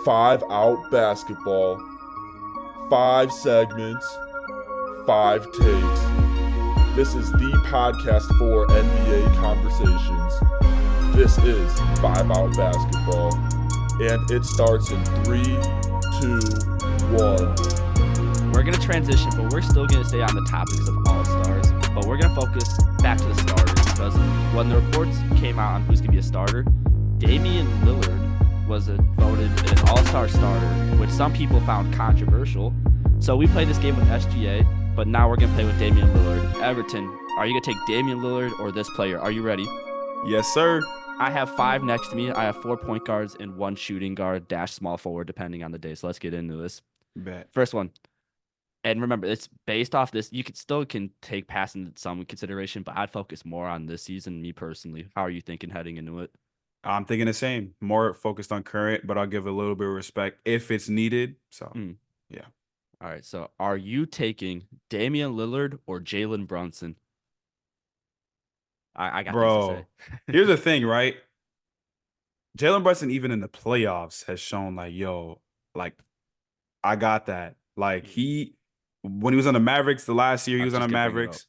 5-out basketball, 5 segments, 5 takes. This is the podcast for NBA conversations. This is 5-out basketball, and it starts in 3, 2, 1. We're going to transition, but we're still going to stay on the topics of all-stars. But we're going to focus back to the starters because when the reports came out on who's going to be a starter, Damian Lillard was voted an all-star starter, which some people found controversial. So we played this game with SGA, but now we're going to play with Damian Lillard. Everton, are you going to take Damian Lillard or this player? Are you ready? Yes, sir. I have 5 next to me. I have 4 point guards and 1 shooting guard / small forward, depending on the day. So let's get into this. Bet. First one. And remember, it's based off this. You can take passing into some consideration, but I'd focus more on this season, me personally. How are you thinking heading into it? I'm thinking the same. More focused on current, but I'll give a little bit of respect if it's needed. So, yeah. All right. So, are you taking Damian Lillard or Jalen Brunson? I got things to say. Here's the thing, right? Jalen Brunson, even in the playoffs, has shown like, yo, like, I got that. Like, when he was on the Mavericks the last year, he was on the Mavericks.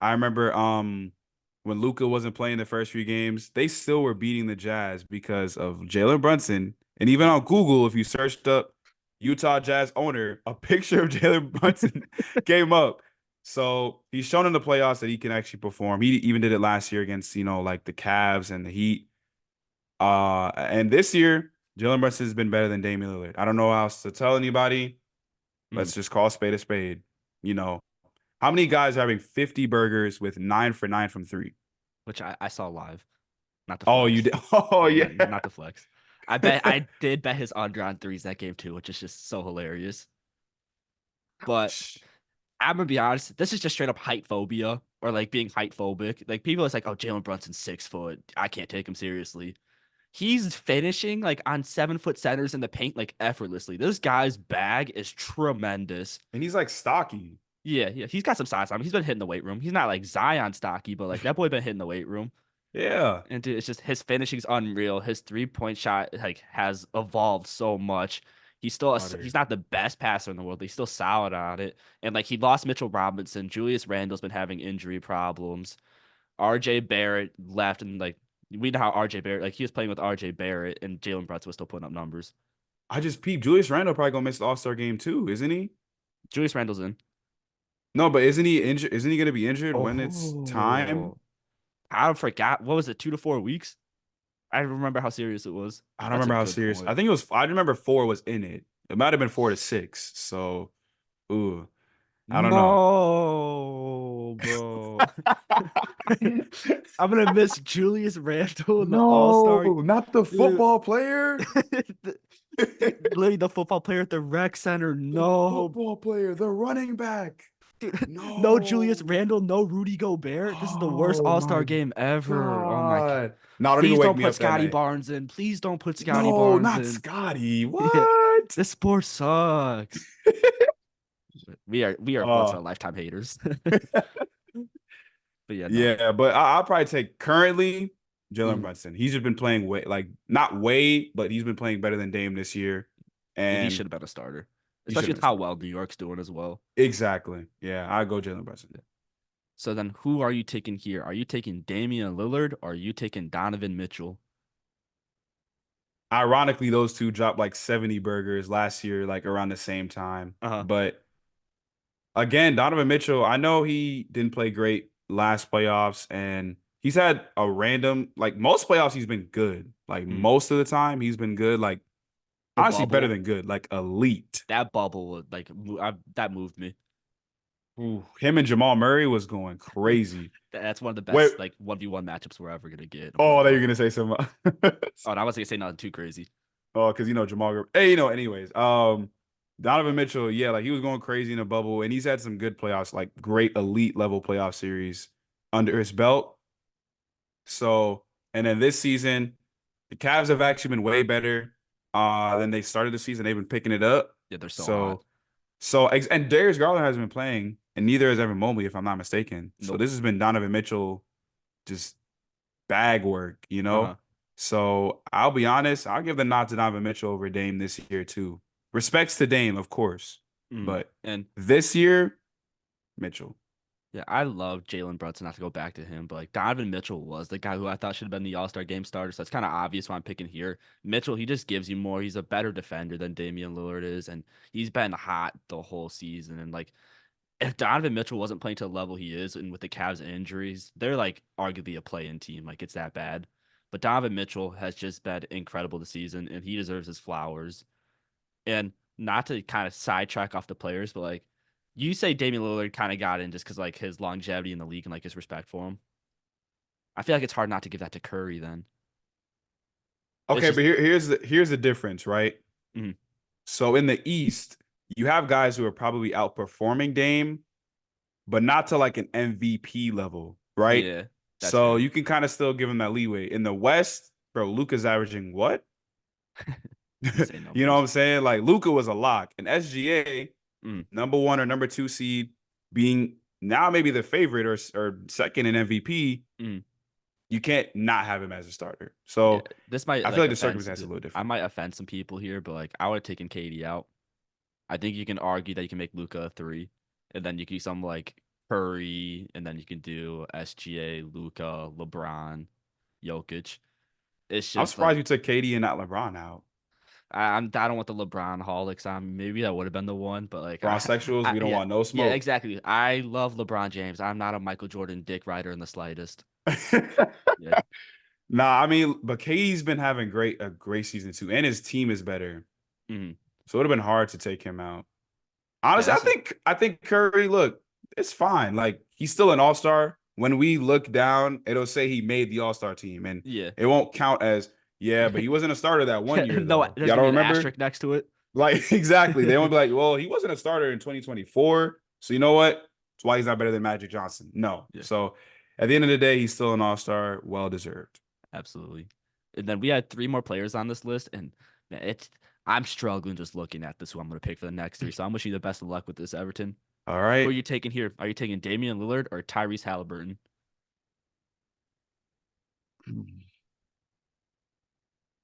I remember when Luka wasn't playing the first few games, they still were beating the Jazz because of Jalen Brunson. And even on Google, if you searched up Utah Jazz owner, a picture of Jalen Brunson came up. So he's shown in the playoffs that he can actually perform. He even did it last year against, like the Cavs and the Heat. And this year, Jalen Brunson has been better than Damian Lillard. I don't know how else to tell anybody. Let's just call a spade a spade. How many guys are having 50 burgers with 9 for 9 from 3? Which I saw live. Not the flex. Oh, you did? Oh, yeah. Not the flex. I did bet his under on threes that game too, which is just so hilarious. But I'm going to be honest, this is just straight up height phobia or like being height phobic. Like people are like, oh, Jalen Brunson's 6 foot. I can't take him seriously. He's finishing like on 7-foot centers in the paint like effortlessly. This guy's bag is tremendous. And he's like stocky. Yeah, he's got some size on him. He's been hitting the weight room. He's not like Zion stocky, but like that boy been hitting the weight room. Yeah. And dude, it's just his finishing's unreal. His 3-point shot like has evolved so much. He's not the best passer in the world, but he's still solid on it. And like he lost Mitchell Robinson. Julius Randle's been having injury problems. RJ Barrett left, and like we know how RJ Barrett, like he was playing with RJ Barrett, and Jalen Brunson was still putting up numbers. I just peeped. Julius Randle probably gonna miss the All-Star game too, isn't he? Julius Randle's in. No, but isn't he injured? Isn't he gonna be injured when it's time? I forgot. What was it? 2 to 4 weeks? I remember how serious it was. I don't remember how serious. I think it was. I remember 4 was in it. It might have been 4 to 6. So, I don't know. Bro. I'm gonna miss Julius Randle in the No, All-Star. not the football player. Literally the football player at the rec center. No. The football player, the running back. Dude, no Julius Randle, no Rudy Gobert. This is the worst All-Star game ever. God. Oh my God. No, Please don't put Scotty Barnes in. Please don't put Scotty Barnes in. No, not Scotty. What? This sport sucks. we are once in a lifetime haters. But yeah, but I'll probably take currently Jalen Brunson. He's just been playing but he's been playing better than Dame this year. And he should have been a starter. Especially with how well New York's doing as well. Exactly. Yeah, I'll go Jalen Brunson. So then who are you taking here? Are you taking Damian Lillard or are you taking Donovan Mitchell? Ironically, those two dropped like 70 burgers last year, like around the same time. But again, Donovan Mitchell, I know he didn't play great last playoffs, and he's had a random, like most playoffs, he's been good. Like most of the time, he's been good. Like honestly, better than good, like elite. That bubble, like that moved me. Ooh, him and Jamal Murray was going crazy. That's one of the best like 1v1 matchups we're ever gonna get. Oh, that you're gonna say something. Oh, I wasn't gonna say nothing too crazy. Oh, because Jamal. Hey, anyways, Donovan Mitchell, yeah, like he was going crazy in the bubble, and he's had some good playoffs, like great elite level playoff series under his belt. So, and then this season, the Cavs have actually been way better than they started the season. They've been picking it up. Yeah, they're so hot. So, and Darius Garland hasn't been playing, and neither has Evan Mobley, if I'm not mistaken. Nope. So this has been Donovan Mitchell, just bag work, So I'll be honest, I'll give the nod to Donovan Mitchell over Dame this year too. Respects to Dame, of course, but And this year, Mitchell. yeah, I love Jalen Brunson, not to go back to him, but like Donovan Mitchell was the guy who I thought should have been the All-Star game starter. So it's kind of obvious why I'm picking here. Mitchell, he just gives you more. He's a better defender than Damian Lillard is, and he's been hot the whole season. And like if Donovan Mitchell wasn't playing to the level he is, and with the Cavs injuries, they're like arguably a play-in team. Like it's that bad. But Donovan Mitchell has just been incredible this season, and he deserves his flowers. And not to kind of sidetrack off the players, but like you say Damian Lillard kind of got in just because like his longevity in the league and like his respect for him. I feel like it's hard not to give that to Curry then. It's Okay, just but here's the difference, right? mhm. So in the East, you have guys who are probably outperforming Dame, but not to like an MVP level, right? Yeah, that's So fair. you can kind of still give him that leeway. In the West, bro, Luka's averaging what? Insane You know what numbers. I'm saying? Like Luka was a lock. And SGA, Mm, number one or number two seed, being now maybe the favorite or second in MVP, mm. you can't not have him as a starter. Yeah, So this might I feel like like the offend circumstance is a little I different. might offend some people here, but like I would have taken KD out. I think you can argue that you can make Luca a three, and then you can do some like Curry, and then you can do SGA, Luca, LeBron, Jokic. It's I'm just surprised like you took KD and not LeBron out. I don't want the LeBron holics on. Maybe that would have been the one, but like LeBron sexuals, we don't yeah, want no yeah, smoke. exactly. I love LeBron James. I'm not a Michael Jordan dick rider in the slightest. Yeah. Nah, I mean, but KD's been having a great season too, and his team is better. Mhm. So it would have been hard to take him out. Yeah, Honestly, I that's think Curry, look, it's fine. Like he's still an all-star. When we look down, it'll say he made the all-star team, and yeah. it won't count as yeah, but he wasn't a starter that one year No, though. there's Y'all gonna don't be an remember? asterisk next to it. Like exactly. They won't be like, well, he wasn't a starter in 2024. So you know what? That's why he's not better than Magic Johnson. No. Yeah. So at the end of the day, he's still an all-star, well deserved. Absolutely. And then we had three more players on this list, and man, I'm struggling just looking at this who I'm going to pick for the next three. So I'm wishing you the best of luck with this, Everton. All Who are right. you taking here? Are you taking Damian Lillard or Tyrese Halliburton?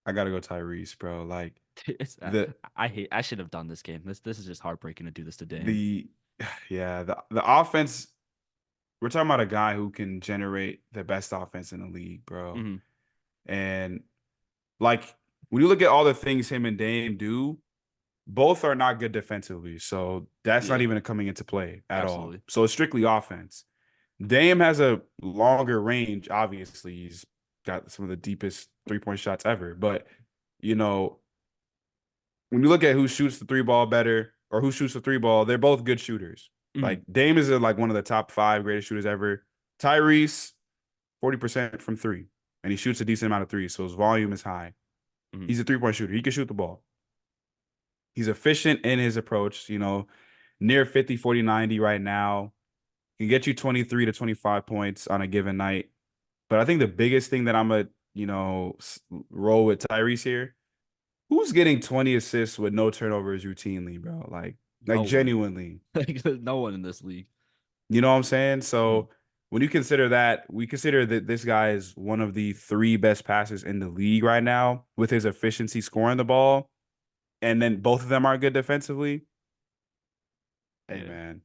I gotta go Tyrese, bro. Like It's, the I should have done this game. This is just heartbreaking to do this to Dame. the yeah, the offense, we're talking about a guy who can generate the best offense in the league, bro. Hmm. And like when you look at all the things him and Dame do, both are not good defensively. So that's not Yeah, even coming into play at all. absolutely. So it's strictly offense. Dame has a longer range. Obviously, he's got some of the deepest three-point shots ever. But, you know, when you look at who shoots the three ball better or who shoots the three ball, they're both good shooters. Hmm. Like Dame is like one of the top 5 greatest shooters ever. Tyrese, 40% from three, and he shoots a decent amount of threes, so his volume is high. Hmm. He's a three-point shooter. He can shoot the ball. He's efficient in his approach, near 50, 40, 90 right now. Can get you 23 to 25 points on a given night. But I think the biggest thing that I'm going to, roll with Tyrese here, who's getting 20 assists with no turnovers routinely, bro? Like No one. genuinely. Like, there's no one in this league. You know what I'm saying? Mhm. So when you consider that, we consider that this guy is one of the 3 best passers in the league right now with his efficiency scoring the ball. And then both of them are good defensively. Hey, Yeah. man.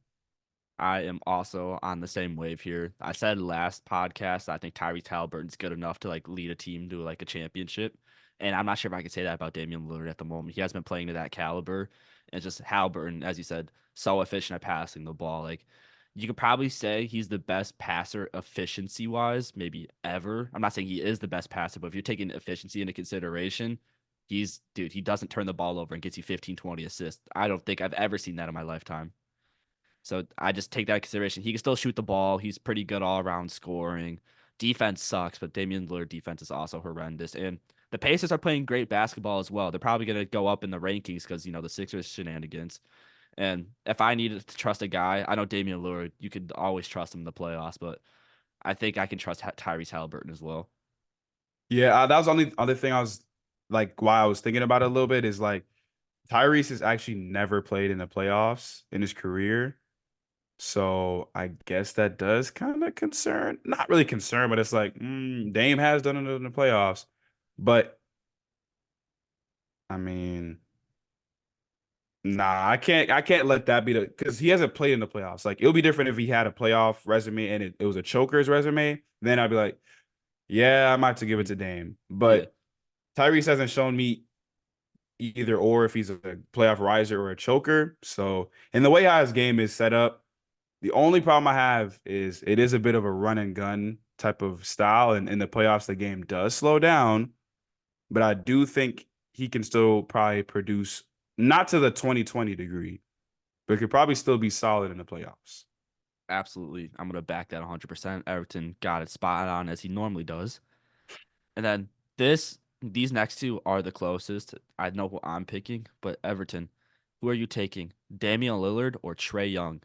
I am also on the same wave here. I said last podcast I think Tyrese Halliburton's good enough to like lead a team to like a championship, and I'm not sure if I can say that about Damian Lillard at the moment. He has been playing to that caliber, and just Halliburton, as you said, so efficient at passing the ball. Like you could probably say he's the best passer efficiency wise, maybe ever. I'm not saying he is the best passer, but if you're taking efficiency into consideration, dude. He doesn't turn the ball over and gets you 15, 20 assists. I don't think I've ever seen that in my lifetime. So I just take that into consideration. He can still shoot the ball. He's pretty good all around scoring. Defense sucks, but Damian Lillard defense is also horrendous. And the Pacers are playing great basketball as well. They're probably going to go up in the rankings because, the Sixers shenanigans. And if I needed to trust a guy, I know Damian Lillard, you could always trust him in the playoffs, but I think I can trust Tyrese Halliburton as well. Yeah, that was the only other thing I was like, why I was thinking about it a little bit is like Tyrese has actually never played in the playoffs in his career. So I guess that does kind of concern, not really concern, but it's like Dame has done it in the playoffs. But I mean, nah, I can't let that be because he hasn't played in the playoffs. Like it would be different if he had a playoff resume and it was a choker's resume. Then I'd be like, yeah, I might have to give it to Dame. Yeah, But Tyrese hasn't shown me either or if he's a playoff riser or a choker. So, and the way how his game is set up, the only problem I have is it is a bit of a run and gun type of style. And in the playoffs, the game does slow down. But I do think he can still probably produce, not to the 2020 degree, but could probably still be solid in the playoffs. absolutely. I'm gonna back that 100%. Everton got it spot on as he normally does. And then these next two are the closest. I know who I'm picking, but Everton, who are you taking? Damian Lillard or Trey Young?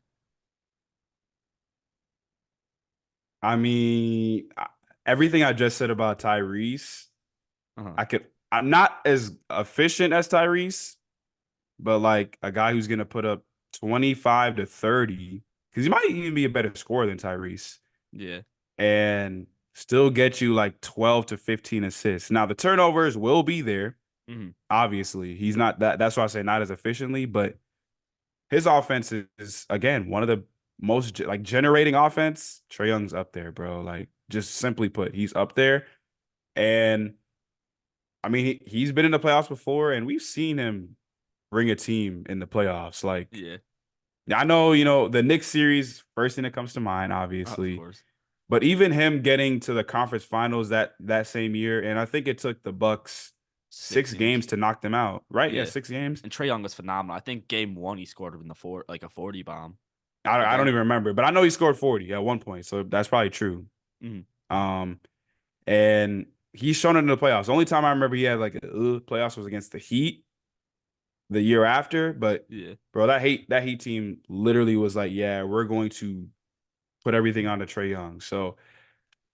I mean, everything I just said about Tyrese, Uh-huh. I'm not as efficient as Tyrese, but like a guy who's going to put up 25 to 30, because he might even be a better scorer than Tyrese, Yeah. and still get you like 12 to 15 assists. Now, the turnovers will be there. Hmm. Obviously, he's not that. That's why I say not as efficiently, but his offense is again one of the most like generating offense. Trae Young's up there, bro. Like just simply put, he's up there. And I mean, he's been in the playoffs before, and we've seen him bring a team in the playoffs. Like Yeah. I know, the Knicks series, first thing that comes to mind, Of obviously. course. But even him getting to the conference finals that same year, and I think it took the Bucks Six 6 games games. to knock them out, right? Yeah, Yeah. 6 games. And Trey Young was phenomenal. I think game one he scored in the like a 40 bomb. But I don't then even remember, but I know he scored 40 at one point, so that's probably true. mhm, Um, and he's shown it in the playoffs. The only time I remember he had like playoffs was against the Heat the year after. But yeah. bro, that Heat team literally was like, yeah, we're going to put everything on to Trae Young. So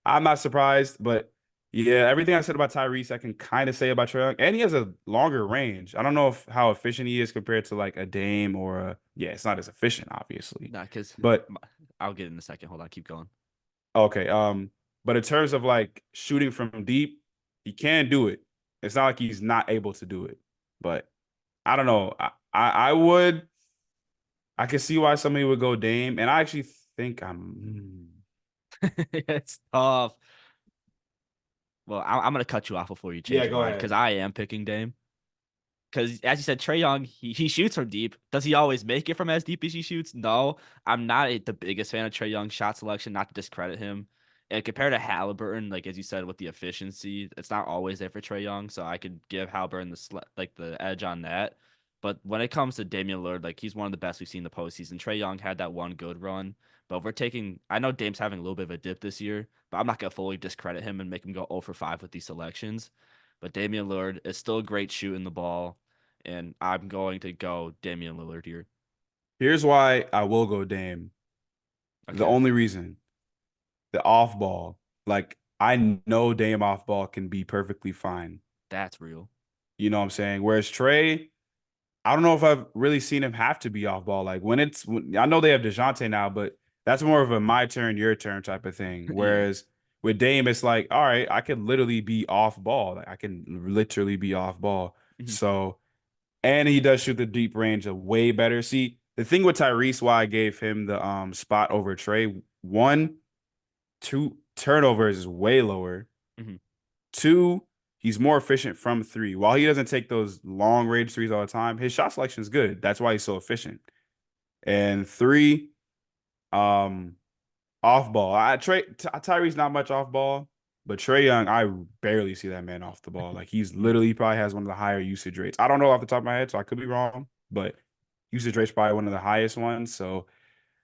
I'm not surprised, but yeah, everything I said about Tyrese, I can kind of say about Trae Young, and he has a longer range. I don't know how efficient he is compared to like a Dame or yeah, it's not as efficient, obviously, Nah, because but I'll get in a second. Hold on. Keep going. okay. But in terms of like shooting from deep, he can do it. It's not like he's not able to do it. But I don't know. I can see why somebody would go Dame, and I actually think It's tough. Well, I'm gonna cut you off before you change yeah, your go mind because ahead. I am picking Dame. Because as you said, Trey Young, he shoots from deep. Does he always make it from as deep as he shoots? No. I'm not the biggest fan of Trey Young's shot selection, not to discredit him. And compared to Halliburton, like as you said, with the efficiency, it's not always there for Trey Young. So I could give Halliburton the edge on that. But when it comes to Damian Lillard, like he's one of the best we've seen in the postseason. Trey Young had that one good run. But if we're taking, I know Dame's having a little bit of a dip this year, but I'm not gonna fully discredit him and make him go 0 for 5 with these selections. But Damian Lillard is still a great shooting the ball, and I'm going to go Damian Lillard here. Here's why I will go Dame. The Okay, only reason, the off ball. Like I know Dame off ball can be perfectly fine. that's real. You know what I'm saying? Whereas Trey, I don't know if I've really seen him have to be off ball. Like I know they have DeJounte now, but that's more of a my turn, your turn type of thing. Yeah. Whereas with Dame, it's like, all right, I can literally be off ball. Like I can literally be off ball. Mhm. So, and he does shoot the deep range a way better. See, the thing with Tyrese, why I gave him the spot over Trey, one, two turnovers is way lower. Mhm. Two, he's more efficient from three. While he doesn't take those long range threes all the time, his shot selection is good. That's why he's so efficient. And three, um, off ball. Tyree's not much off ball, but Trey Young, I barely see that man off the ball. Like he's Yeah. literally probably has one of the higher usage rates. I don't know off the top of my head, so I could be wrong, but usage rate's probably one of the highest ones. So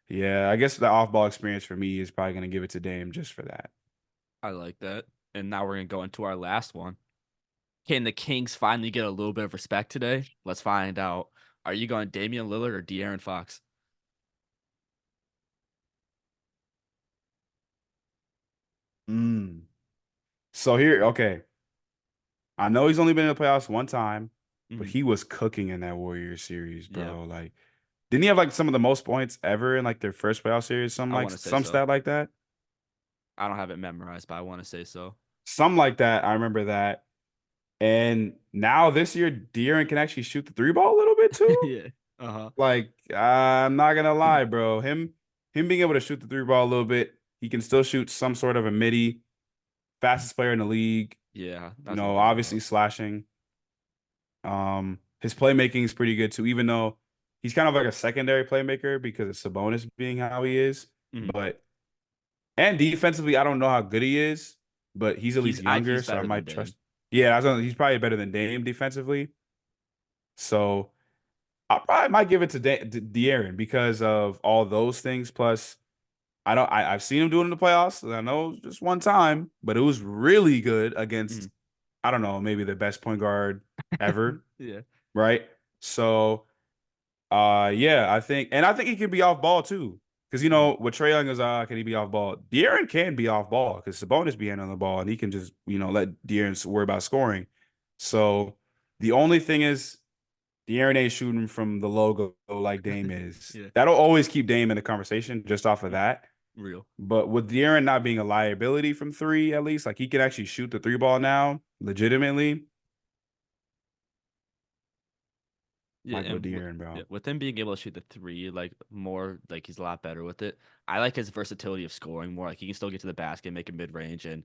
yeah, I guess the off ball experience for me is probably gonna give it to Dame just for that. I like that. And now we're gonna go into our last one. Can the Kings finally get a little bit of respect today? Let's find out. Are you going Damian Lillard or De'Aaron Fox? Mm. So here, okay. I know he's only been in the playoffs one time, but Hmm. he was cooking in that Warriors series, Yep. bro. Like, didn't he have like some of the most points ever in like their first playoff series? I want to say Some so. stat like that. I don't have it memorized, but I want to say so. Some like that. I remember that. And now this year, De'Aaron can actually shoot the three ball a little bit too. Yeah. Uh-huh. Like, I'm not gonna lie, bro. Him being able to shoot the three ball a little bit, he can still shoot some sort of a midi, fastest player in the league. Yeah. You know, obviously slashing. His playmaking is pretty good too, even though he's kind of like a secondary playmaker because of Sabonis being how he is. Mhm. And defensively, I don't know how good he is, but he's at least younger, He's so I better than might Dame. trust. Yeah, he's probably better than Dame defensively. So I probably might give it to De'Aaron because of all those things. Plus, I've seen him do it in the playoffs. I know just one time, but it was really good against, I don't know, maybe the best point guard ever. Yeah. Right. So, yeah, I think he can be off ball too. Because, you know, with Trae Young is, can he be off ball? De'Aaron can be off ball because Sabonis be on the ball and he can just, you know, let De'Aaron worry about scoring. So the only thing is De'Aaron ain't shooting from the logo like Dame is. Yeah. That'll always keep Dame in the conversation just off of that. Real. But with De'Aaron not being a liability from three, at least, like he can actually shoot the three ball now legitimately. Yeah, Might go and De'Aaron, bro. with him being able to shoot the three, like more, like he's a lot better with it. I like his versatility of scoring more. Like he can still get to the basket, make a mid range, and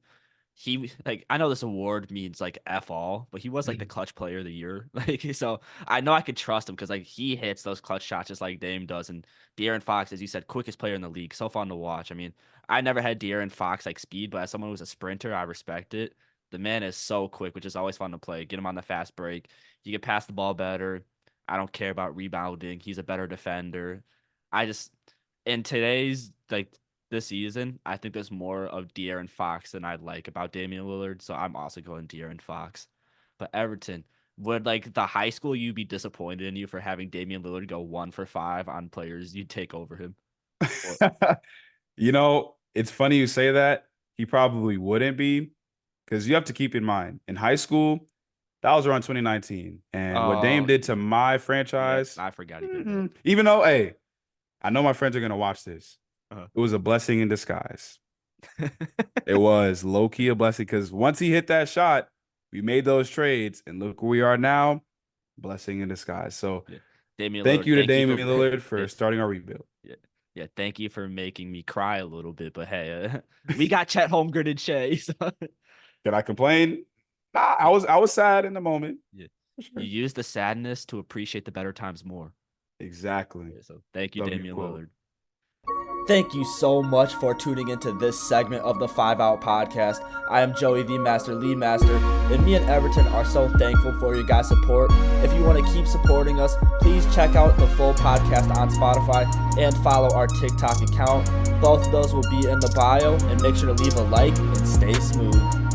he like I know this award means like F all, but he was like the clutch player of the year. Like so, I know I could trust him because like he hits those clutch shots just like Dame does. And De'Aaron Fox, as you said, quickest player in the league, so fun to watch. I mean, I never had De'Aaron Fox like speed, but as someone who's a sprinter, I respect it. The man is so quick, which is always fun to play. Get him on the fast break. You can pass the ball better. I don't care about rebounding. He's a better defender. I just in today's like this season, I think there's more of De'Aaron Fox than I like about Damian Lillard. So I'm also going De'Aaron Fox. But Everton, would like the high school you be disappointed in you for having Damian Lillard go 1 for 5 on players you'd take over him? You know, it's funny you say that. He probably wouldn't be because you have to keep in mind in high school, that was around 2019. And what Dame did to my franchise, I forgot he did that. even though, hey, I know my friends are going to watch this. Uh-huh. It was a blessing in disguise. It was low-key a blessing because once he hit that shot, we made those trades. And look where we are now, blessing in disguise. So thank you to Damian Lillard for starting our rebuild. Yeah, thank you for making me cry a little bit. But hey, we got Chet Holmgren and Shea. So. Can I complain? Nah, I was sad in the moment. Yeah. Sure. You use the sadness to appreciate the better times more. Exactly. Yeah, so thank you, Damian Lillard. Thank you so much for tuning into this segment of the 5 Out Podcast. I am Joey the Master LeMaster, and me and Everton are so thankful for your guys' support. If you want to keep supporting us, please check out the full podcast on Spotify and follow our TikTok account. Both of those will be in the bio, and make sure to leave a like and stay smooth.